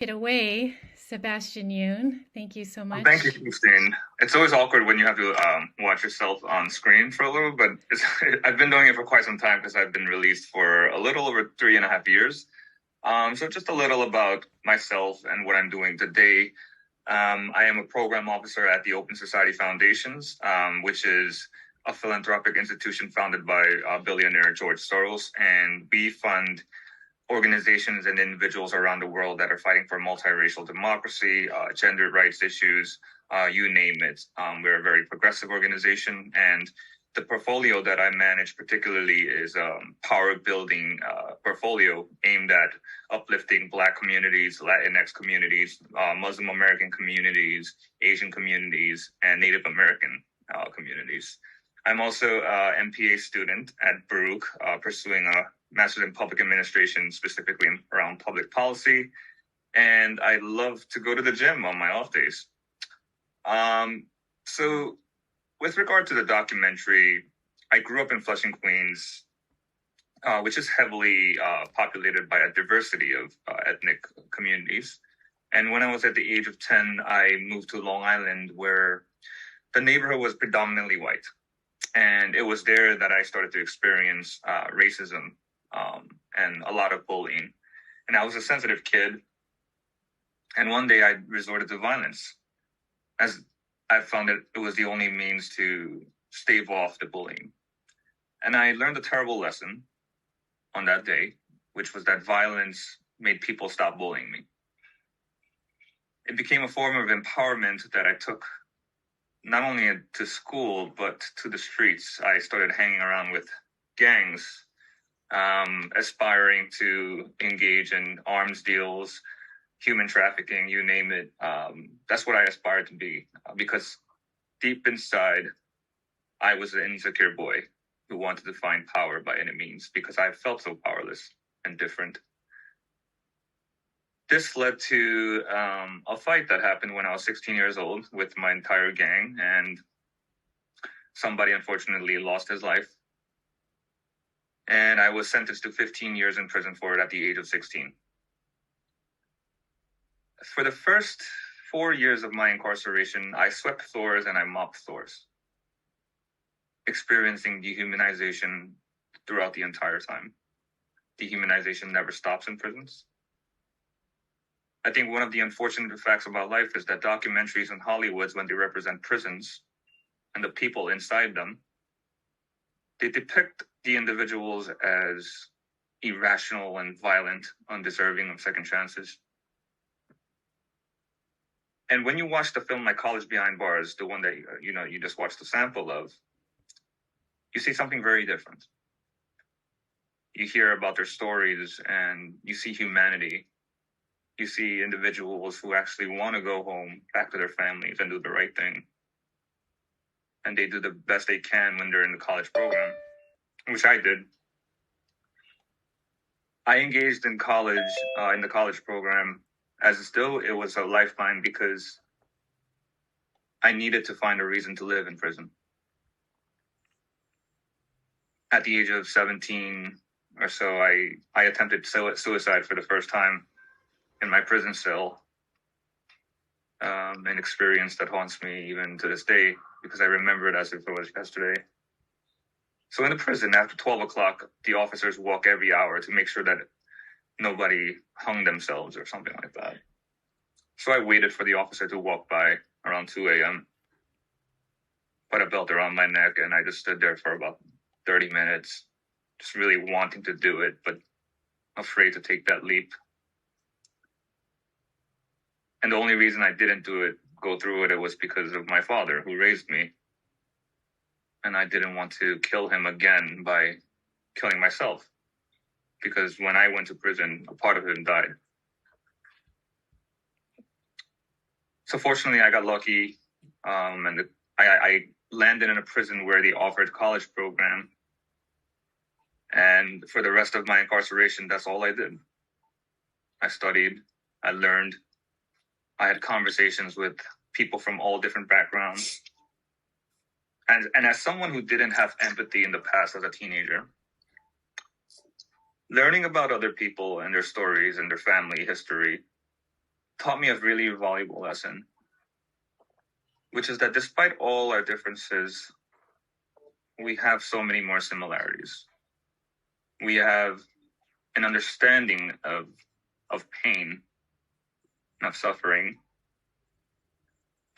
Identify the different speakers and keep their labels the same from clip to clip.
Speaker 1: It away, Sebastian Yoon. Thank you so
Speaker 2: Well, thank you,
Speaker 1: much.
Speaker 2: Christine. It's always awkward when you have to watch yourself on screen for a little, but I've been doing it for quite some time because I've been released for a little over 3.5 years. So just a little about myself and what I'm doing today. I am a program officer at the Open Society Foundations, which is a philanthropic institution founded by billionaire George Soros, and we fund organizations and individuals around the world that are fighting for multiracial democracy, gender rights issues, you name it. We're a very progressive organization, and the portfolio that I manage particularly is power building portfolio aimed at uplifting Black communities, Latinx communities, Muslim American communities, Asian communities, and Native American communities. I'm also an MPA student at Baruch, pursuing a master's in public administration, specifically around public policy. And I love to go to the gym on my off days. So with regard to the documentary, I grew up in Flushing, Queens, which is heavily populated by a diversity of ethnic communities. And when I was at the age of 10, I moved to Long Island, where the neighborhood was predominantly white. And it was there that I started to experience racism and a lot of bullying. And I was a sensitive kid. And one day I resorted to violence, as I found that it was the only means to stave off the bullying. And I learned a terrible lesson on that day, which was that violence made people stop bullying me. It became a form of empowerment that I took not only to school, but to the streets. I started hanging around with gangs, aspiring to engage in arms deals, human trafficking, you name it. That's what I aspired to be, because deep inside, I was an insecure boy who wanted to find power by any means, because I felt so powerless and different. This led to a fight that happened when I was 16 years old with my entire gang, and somebody unfortunately lost his life. And I was sentenced to 15 years in prison for it at the age of 16. For the first 4 years of my incarceration, I swept floors and I mopped floors, experiencing dehumanization throughout the entire time. Dehumanization never stops in prisons. I think one of the unfortunate facts about life is that documentaries in Hollywood, when they represent prisons and the people inside them, they depict the individuals as irrational and violent, undeserving of second chances. And when you watch the film like College Behind Bars, the one that you just watched a sample of, you see something very different. You hear about their stories and you see humanity. You see individuals who actually want to go home, back to their families, and do the right thing. And they do the best they can when they're in the college program, which I did. I engaged in college, in the college program, as still it was a lifeline, because I needed to find a reason to live in prison. At the age of 17 or so, I attempted suicide for the first time in my prison cell, an experience that haunts me even to this day, because I remember it as if it was yesterday. So in the prison, after 12 o'clock, the officers walk every hour to make sure that nobody hung themselves or something like that. So I waited for the officer to walk by around 2 a.m., put a belt around my neck, and I just stood there for about 30 minutes, just really wanting to do it, but afraid to take that leap. And the only reason I didn't go through it was because of my father, who raised me. And I didn't want to kill him again by killing myself, because when I went to prison, a part of him died. So fortunately, I got lucky, and I landed in a prison where they offered college program. And for the rest of my incarceration, that's all I did. I studied, I learned, I had conversations with people from all different backgrounds. And as someone who didn't have empathy in the past as a teenager, learning about other people and their stories and their family history taught me a really valuable lesson, which is that despite all our differences, we have so many more similarities. We have an understanding of pain, of suffering.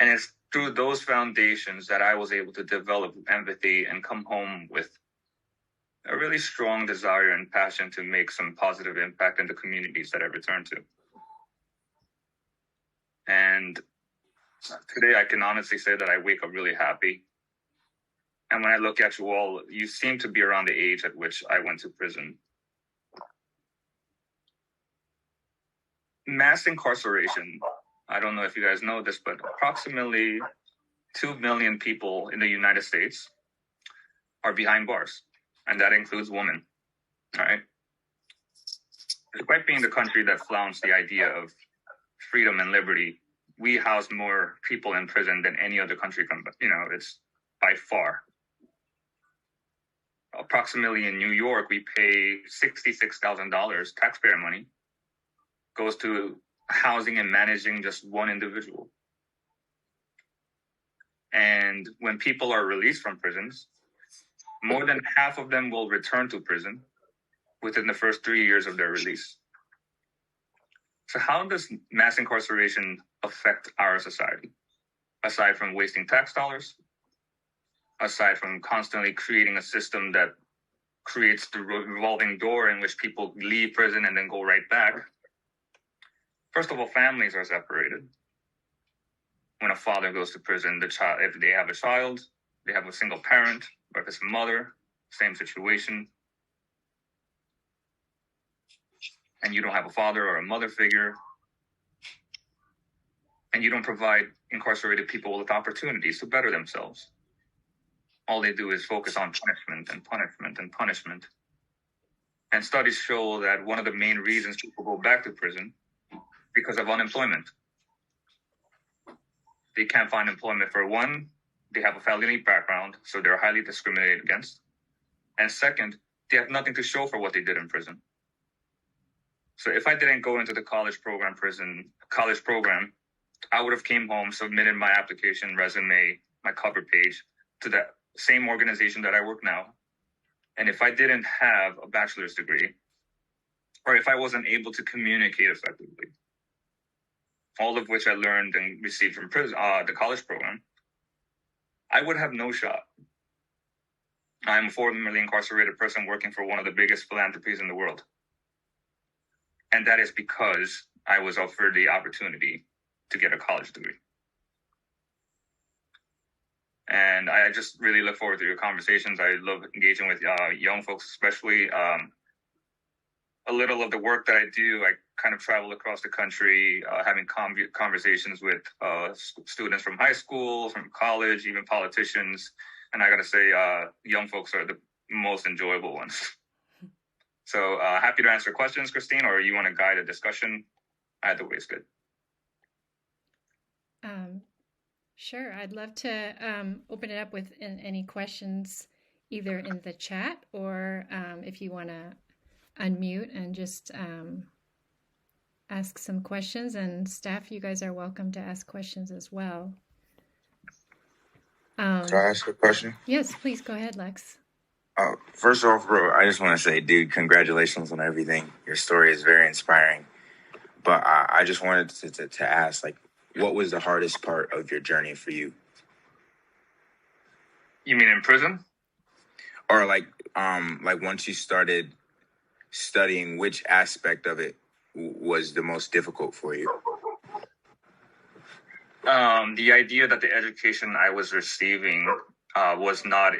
Speaker 2: And it's through those foundations that I was able to develop empathy and come home with a really strong desire and passion to make some positive impact in the communities that I return to. And today I can honestly say that I wake up really happy. And when I look at you all, you seem to be around the age at which I went to prison. Mass incarceration, I don't know if you guys know this, but approximately 2 million people in the United States are behind bars, and that includes women, all right? Despite being the country that flaunts the idea of freedom and liberty, we house more people in prison than any other country. It's by far. Approximately in New York, we pay $66,000 taxpayer money, goes to housing and managing just one individual. And when people are released from prisons, more than half of them will return to prison within the first 3 years of their release. So how does mass incarceration affect our society? Aside from wasting tax dollars, aside from constantly creating a system that creates the revolving door in which people leave prison and then go right back. First of all, families are separated. When a father goes to prison, the child, if they have a child, they have a single parent, or if it's a mother, same situation. And you don't have a father or a mother figure. And you don't provide incarcerated people with opportunities to better themselves. All they do is focus on punishment and punishment and punishment. And studies show that one of the main reasons people go back to prison because of unemployment. They can't find employment. For one, they have a felony background, so they're highly discriminated against. And second, they have nothing to show for what they did in prison. So if I didn't go into the college program, I would have came home, submitted my application, resume, my cover page to that same organization that I work now. And if I didn't have a bachelor's degree, or if I wasn't able to communicate effectively, all of which I learned and received from the college program, I would have no shot. I'm a formerly incarcerated person working for one of the biggest philanthropies in the world. And that is because I was offered the opportunity to get a college degree. And I just really look forward to your conversations. I love engaging with young folks, especially. A little of the work that I do, I kind of travel across the country, having conversations with students from high school, from college, even politicians. And I got to say, young folks are the most enjoyable ones. So happy to answer questions, Christine, or you want to guide a discussion. Either way is good.
Speaker 1: Sure. I'd love to open it up with any questions, either in the chat or if you want to unmute and just ask some questions. And staff, you guys are welcome to ask questions as well.
Speaker 3: Can I ask a question?
Speaker 1: Yes, please go ahead, Lex.
Speaker 3: First off, bro, I just want to say, dude, congratulations on everything. Your story is very inspiring. But I just wanted to ask, like, what was the hardest part of your journey for you?
Speaker 2: You mean in prison?
Speaker 3: Or like once you started studying, which aspect of it was the most difficult for you?
Speaker 2: The idea that the education I was receiving was not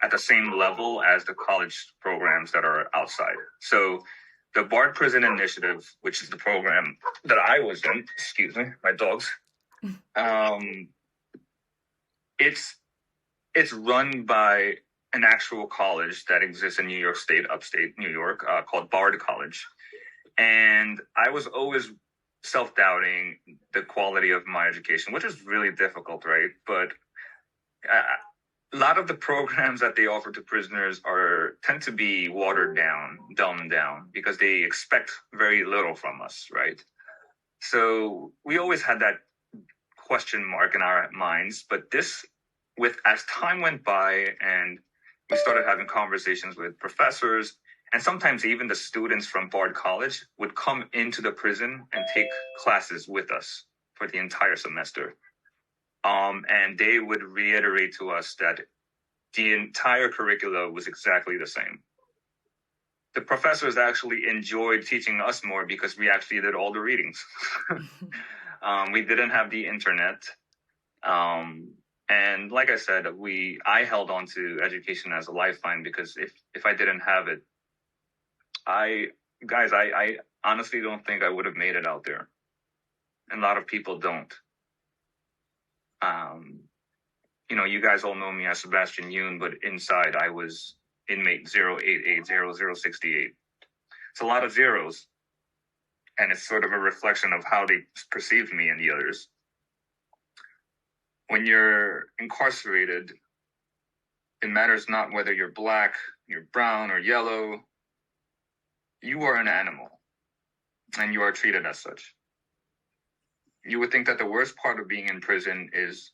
Speaker 2: at the same level as the college programs that are outside. So the Bard Prison Initiative, which is the program that I was in, excuse me, my dogs, it's run by an actual college that exists in New York State, upstate New York, called Bard College. And I was always self-doubting the quality of my education, which is really difficult, right? But a lot of the programs that they offer to prisoners tend to be watered down, dumbed down, because they expect very little from us, right? So we always had that question mark in our minds. But as time went by and we started having conversations with professors, and sometimes even the students from Bard College would come into the prison and take classes with us for the entire semester. And they would reiterate to us that the entire curricula was exactly the same. The professors actually enjoyed teaching us more because we actually did all the readings. We didn't have the internet. And like I said, I held on to education as a lifeline because if I didn't have it, I honestly don't think I would have made it out there. And a lot of people don't. You guys all know me as Sebastian Yoon, but inside I was inmate 0880068. It's a lot of zeros. And it's sort of a reflection of how they perceived me and the others. When you're incarcerated, it matters not whether you're black, you're brown, or yellow. You are an animal, and you are treated as such. You would think that the worst part of being in prison is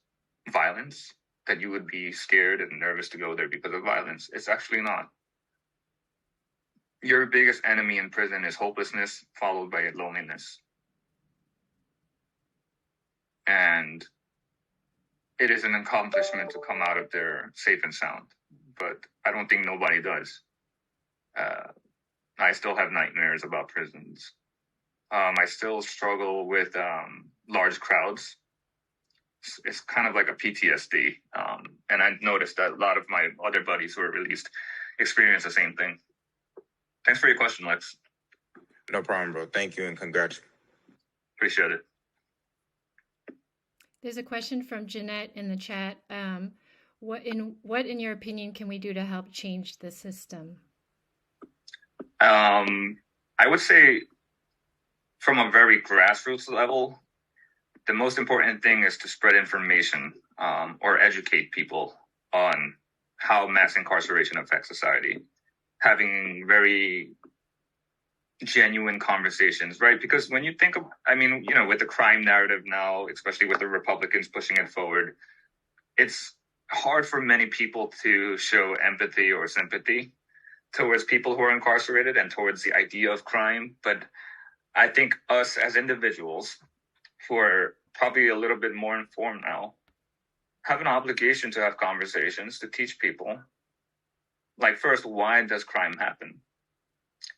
Speaker 2: violence, that you would be scared and nervous to go there because of violence. It's actually not. Your biggest enemy in prison is hopelessness, followed by loneliness. And it is an accomplishment to come out of there safe and sound, but I don't think nobody does. I still have nightmares about prisons. I still struggle with large crowds. It's kind of like a PTSD. And I noticed that a lot of my other buddies who were released experience the same thing. Thanks for your question, Lex.
Speaker 3: No problem, bro. Thank you and congrats.
Speaker 2: Appreciate it.
Speaker 1: There's a question from Jeanette in the chat. What in your opinion can we do to help change the system?
Speaker 2: I would say from a very grassroots level, the most important thing is to spread information or educate people on how mass incarceration affects society. Having very genuine conversations, right? Because when you think of, with the crime narrative now, especially with the Republicans pushing it forward, it's hard for many people to show empathy or sympathy towards people who are incarcerated and towards the idea of crime. But I think us as individuals who are probably a little bit more informed now have an obligation to have conversations to teach people. Like, first, why does crime happen?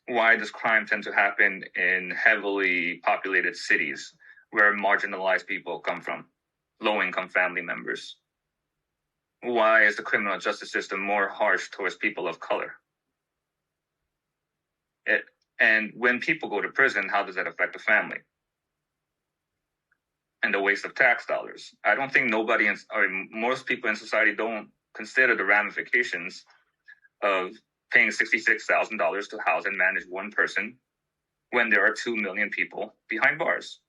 Speaker 2: Why does crime tend to happen in heavily populated cities where marginalized people come from, low-income family members? Why is the criminal justice system more harsh towards people of color? And when people go to prison, how does that affect the family? And the waste of tax dollars. I don't think most people in society don't consider the ramifications of paying $66,000 to house and manage one person when there are 2 million people behind bars.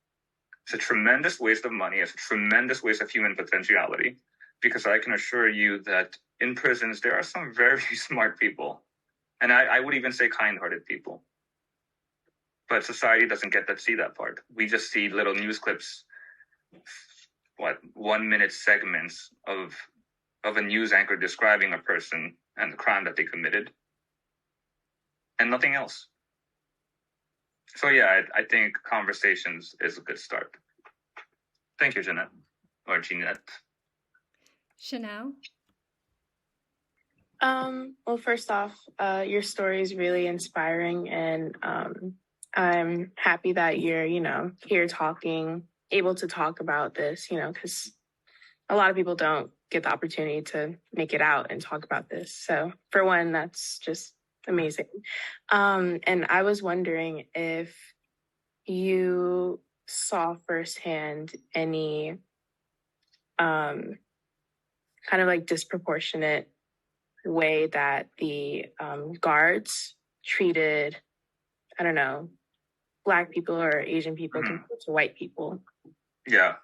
Speaker 2: It's a tremendous waste of money. It's a tremendous waste of human potentiality, because I can assure you that in prisons, there are some very smart people. And I would even say kind-hearted people. But society doesn't get to see that part. We just see little news clips, 1-minute segments of a news anchor describing a person and the crime that they committed, and nothing else. So yeah, I think conversations is a good start. Thank you, Jeanette. Or Jeanette.
Speaker 1: Chanel?
Speaker 4: Well, first off, your story is really inspiring, and I'm happy that you're, here able to talk about this, because a lot of people don't get the opportunity to make it out and talk about this. So for one, that's just amazing. And I was wondering if you saw firsthand any kind of like disproportionate way that the guards treated, I don't know, Black people or Asian people compared to white people.
Speaker 2: Yeah.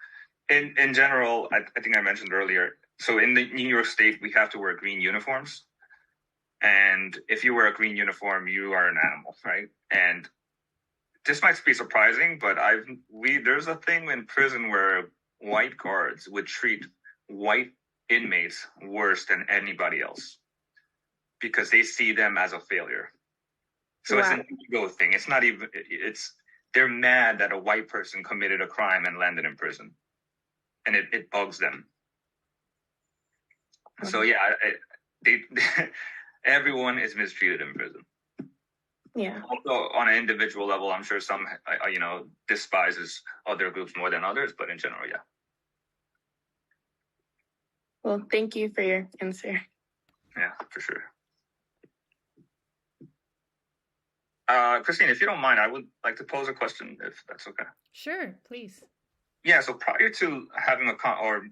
Speaker 2: In general, I think I mentioned earlier, so in the New York State, we have to wear green uniforms. And if you wear a green uniform, you are an animal, right? And this might be surprising, but there's a thing in prison where white guards would treat white inmates worse than anybody else because they see them as a failure. So It's an ego thing. It's not even. They're mad that a white person committed a crime and landed in prison, and it bugs them. So yeah, they everyone is mistreated in prison.
Speaker 4: Yeah.
Speaker 2: Also, on an individual level, I'm sure some, despises other groups more than others, but in general, yeah.
Speaker 4: Well, thank you for your answer.
Speaker 2: Yeah, for sure. Christine, if you don't mind, I would like to pose a question, if that's okay.
Speaker 1: Sure, please.
Speaker 2: Yeah, so prior to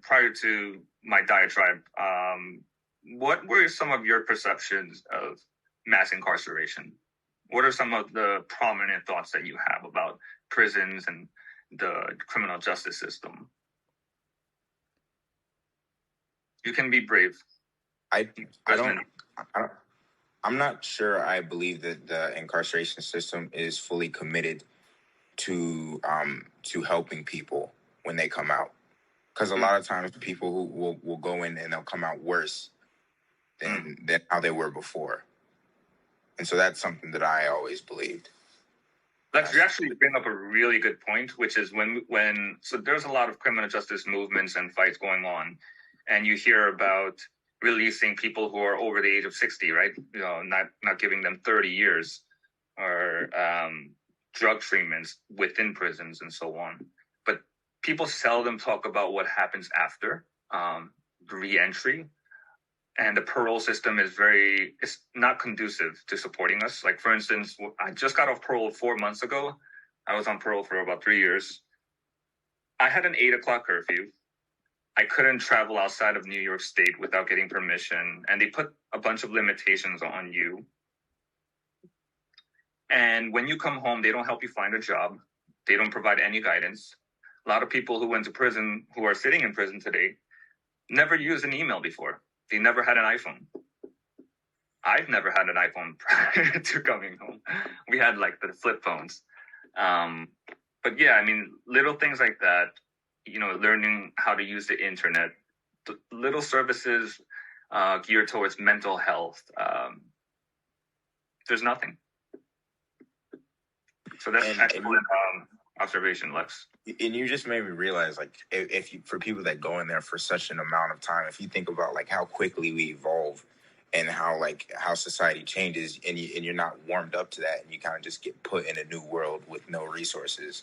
Speaker 2: prior to my diatribe, what were some of your perceptions of mass incarceration? What are some of the prominent thoughts that you have about prisons and the criminal justice system? You can be brave.
Speaker 3: I'm not sure I believe that the incarceration system is fully committed to helping people when they come out. Because a lot of times people who will go in and they'll come out worse than how they were before. And so that's something that I always believed.
Speaker 2: Lex, you actually bring up a really good point, which is so there's a lot of criminal justice movements and fights going on, and you hear about releasing people who are over the age of 60, right? Not giving them 30 years, or drug treatments within prisons and so on. But people seldom talk about what happens after re-entry. And the parole system it's not conducive to supporting us. Like, for instance, I just got off parole 4 months ago. I was on parole for about 3 years. I had an 8:00 curfew. I couldn't travel outside of New York State without getting permission. And they put a bunch of limitations on you. And when you come home, they don't help you find a job. They don't provide any guidance. A lot of people who went to prison, who are sitting in prison today, never used an email before. They never had an iPhone. I've never had an iPhone prior to coming home. We had like the flip phones. But yeah, I mean, little things like that, learning how to use the internet, little services geared towards mental health. There's nothing. So that's an excellent observation, Lex.
Speaker 3: And you just made me realize, like, if you, for people that go in there for such an amount of time, if you think about like how quickly we evolve and how society changes, and you're not warmed up to that, and you kind of just get put in a new world with no resources.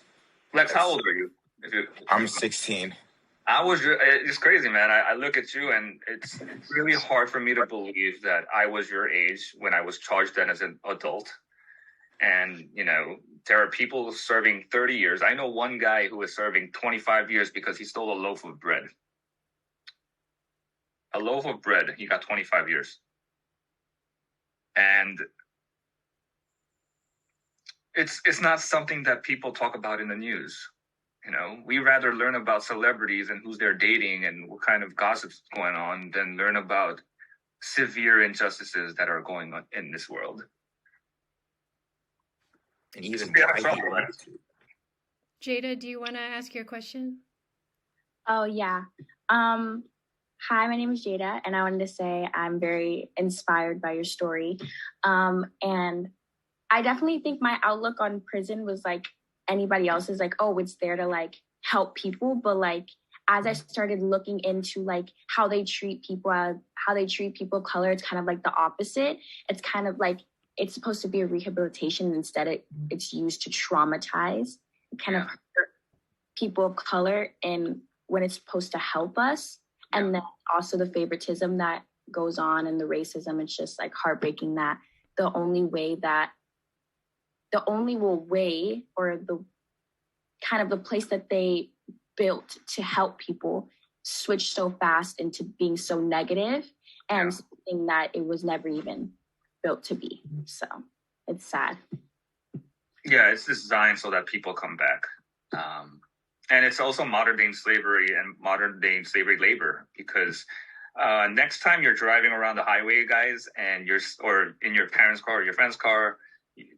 Speaker 2: Lex, how old are you?
Speaker 3: I'm 16.
Speaker 2: It's crazy, man. I look at you, and it's really hard for me to believe that I was your age when I was charged then as an adult. And, there are people serving 30 years. I know one guy who is serving 25 years because he stole a loaf of bread. A loaf of bread, he got 25 years. And it's not something that people talk about in the news. We rather learn about celebrities and who's they're dating and what kind of gossip's going on than learn about severe injustices that are going on in this world.
Speaker 3: And even
Speaker 1: Jada, do you want to ask your question?
Speaker 5: Oh, yeah. Hi, my name is Jada, and I wanted to say I'm very inspired by your story. And I definitely think my outlook on prison was like anybody else's, like, oh, it's there to like help people. But like, as I started looking into like how they treat people of color, it's kind of like the opposite. It's kind of like, it's supposed to be a rehabilitation. Instead, it's used to traumatize, kind of hurt people of color, and when it's supposed to help us. And then also the favoritism that goes on and the racism. It's just like heartbreaking that the only way or the kind of the place that they built to help people switched so fast into being so negative and something that it was never even built to be. So it's sad.
Speaker 2: Yeah, it's designed so that people come back. And it's also modern day slavery and modern day slavery labor, because next time you're driving around the highway, guys, and or in your parents' car or your friend's car,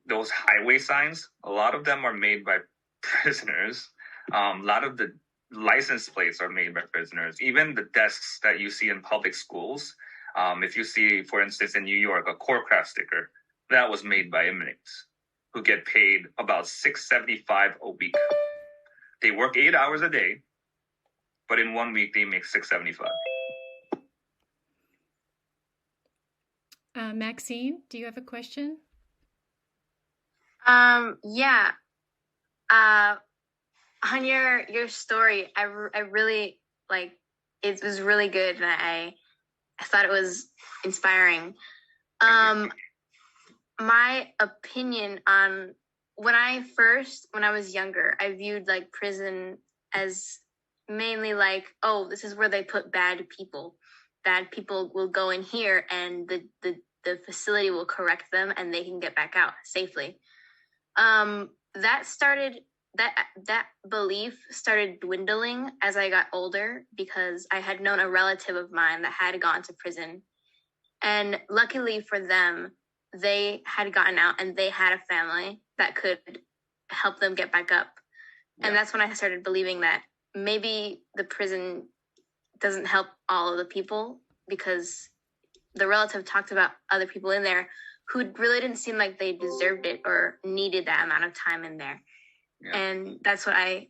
Speaker 2: those highway signs, a lot of them are made by prisoners. A lot of the license plates are made by prisoners. Even the desks that you see in public schools, if you see, for instance, in New York, a CoreCraft sticker, that was made by inmates who get paid about $6.75 a week. They work 8 hours a day, but in 1 week they make $6.75.
Speaker 1: Maxine, do you have a question?
Speaker 6: Yeah. On your story, I really like it was really good, and I thought it was inspiring. My opinion on when I was younger, I viewed like prison as mainly like, oh, this is where they put bad people. Bad people will go in here, and the facility will correct them, and they can get back out safely. That belief started dwindling as I got older, because I had known a relative of mine that had gone to prison, and luckily for them, they had gotten out and they had a family that could help them get back up. Yeah. And that's when I started believing that maybe the prison doesn't help all of the people, because the relative talked about other people in there who really didn't seem like they deserved it or needed that amount of time in there. Yeah. And that's when I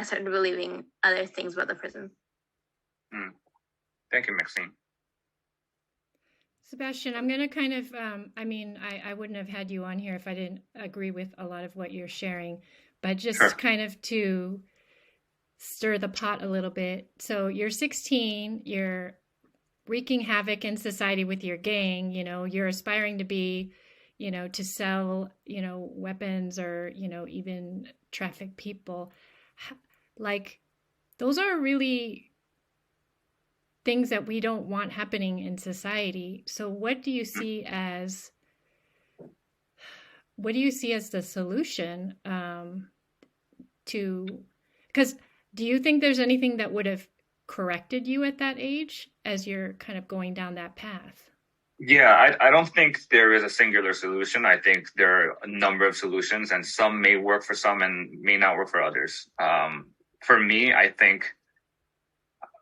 Speaker 6: started believing other things about the prison.
Speaker 2: Thank you, Maxine.
Speaker 1: Sebastian, I'm going to kind of, I wouldn't have had you on here if I didn't agree with a lot of what you're sharing, but just Sure. kind of to stir the pot a little bit. So you're 16, you're wreaking havoc in society with your gang, you're aspiring to be, to sell, weapons or, even traffic people. Like, those are really things that we don't want happening in society. So what do you see as the solution because do you think there's anything that would have corrected you at that age as you're kind of going down that path?
Speaker 2: Yeah, I don't think there is a singular solution. I think there are a number of solutions, and some may work for some and may not work for others. For me, I think,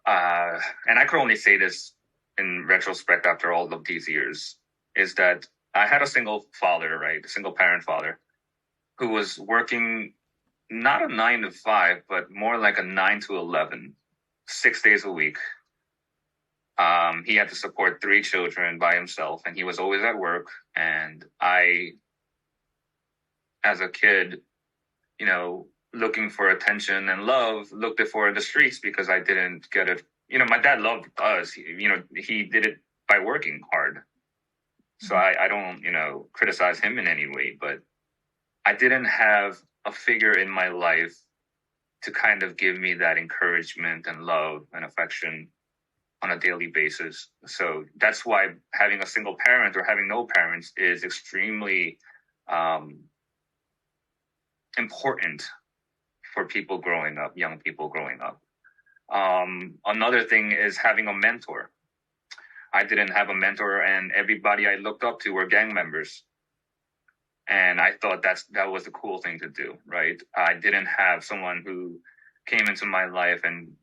Speaker 2: and I could only say this in retrospect after all of these years, is that I had a single father, right? A single parent father who was working not a 9 to 5, but more like a 9 to 11, 6 days a week. He had to support 3 children by himself, and he was always at work. And I, as a kid, looking for attention and love, looked for the streets because I didn't get it. My dad loved us. He did it by working hard. So I don't, criticize him in any way, but I didn't have a figure in my life to kind of give me that encouragement and love and affection on a daily basis. So that's why having a single parent or having no parents is extremely important for people growing up, young people growing up. Another thing is having a mentor. I didn't have a mentor, and everybody I looked up to were gang members. And I thought that was the cool thing to do, right? I didn't have someone who came into my life and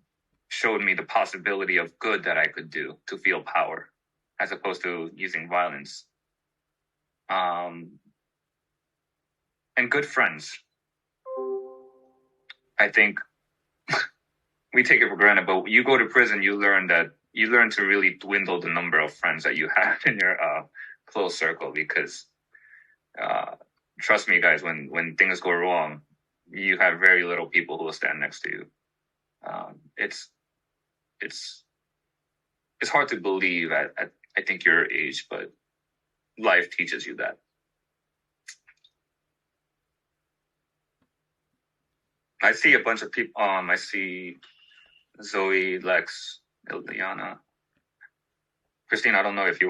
Speaker 2: showed me the possibility of good that I could do to feel power, as opposed to using violence. And good friends. I think we take it for granted, but you go to prison, you learn to really dwindle the number of friends that you have in your close circle, because trust me, guys, when things go wrong, you have very little people who will stand next to you. It's hard to believe at I think your age, but life teaches you that. I see a bunch of people. I see Zoe, Lex, Ileana. Christine, I don't know if you want